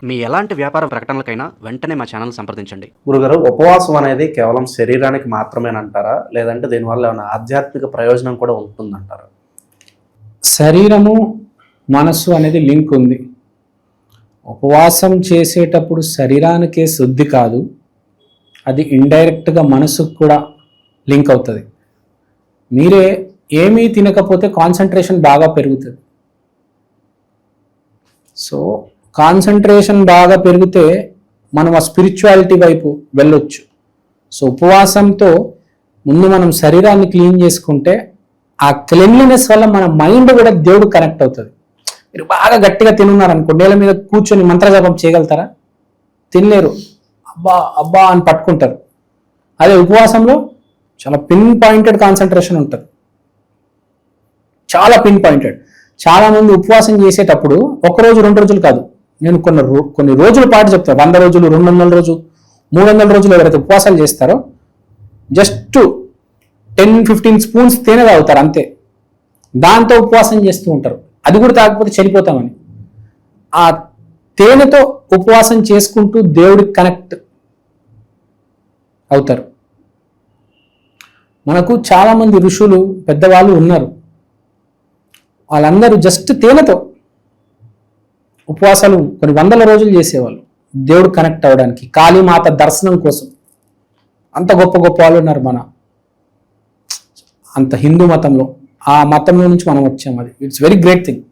మీ ఎలాంటి వ్యాపార ప్రకటనలకైనా వెంటనే మా ఛానల్ సంప్రదించండి. గురుగారు, ఉపవాసం అనేది కేవలం శరీరానికి మాత్రమేనంటారా, లేదంటే దీనివల్ల ఏమైనా ఆధ్యాత్మిక ప్రయోజనం కూడా ఉంటుందంటారా? శరీరము మనస్సు అనేది లింక్ ఉంది. ఉపవాసం చేసేటప్పుడు శరీరానికే శుద్ధి కాదు, అది ఇండైరెక్ట్గా మనసుకు కూడా లింక్ అవుతుంది. మీరే ఏమీ తినకపోతే కాన్సన్ట్రేషన్ బాగా పెరుగుతుంది. సో కాన్సన్ట్రేషన్ బాగా పెరిగితే మనం ఆ స్పిరిచువాలిటీ వైపు వెళ్ళొచ్చు. సో ఉపవాసంతో ముందు మనం శరీరాన్ని క్లీన్ చేసుకుంటే ఆ క్లెన్లీనెస్ వల్ల మన మైండ్ కూడా దేవుడు కనెక్ట్ అవుతుంది. మీరు బాగా గట్టిగా తినున్నారనుకో, నేల మీద కూర్చొని మంత్రజపం చేయగలుగుతారా? తినలేరు. అబ్బా అబ్బా అని పట్టుకుంటారు. అదే ఉపవాసంలో చాలా పిన్ పాయింటెడ్ కాన్సన్ట్రేషన్ ఉంటుంది, చాలా పిన్ పాయింటెడ్. చాలా మంది ఉపవాసం చేసేటప్పుడు ఒకరోజు 2 రోజులు కాదు, నేను కొన్ని రోజుల పాటు చెప్తాను. 100 రోజులు, 200 రోజులు, 300 రోజులు ఎవరైతే ఉపవాసాలు చేస్తారో జస్ట్ 10-15 స్పూన్స్ తేనె తాగుతారు అంతే. దాంతో ఉపవాసం చేస్తూ ఉంటారు. అది కూడా తాగకపోతే చనిపోతామని. ఆ తేనెతో ఉపవాసం చేసుకుంటూ దేవుడికి కనెక్ట్ అవుతారు. మనకు చాలా మంది ఋషులు పెద్దవాళ్ళు ఉన్నారు. వాళ్ళందరూ జస్ట్ తేనెతో ఉపవాసాలు కొన్ని 100 రోజులు చేసేవాళ్ళు దేవుడు కనెక్ట్ అవ్వడానికి, కాళీమాత దర్శనం కోసం. అంత గొప్ప గొప్ప వాళ్ళు ఉన్నారు మన అంత హిందూ మతంలో. ఆ మతంలో నుంచి మనం వచ్చాము. అది ఇట్స్ వెరీ గ్రేట్ థింగ్.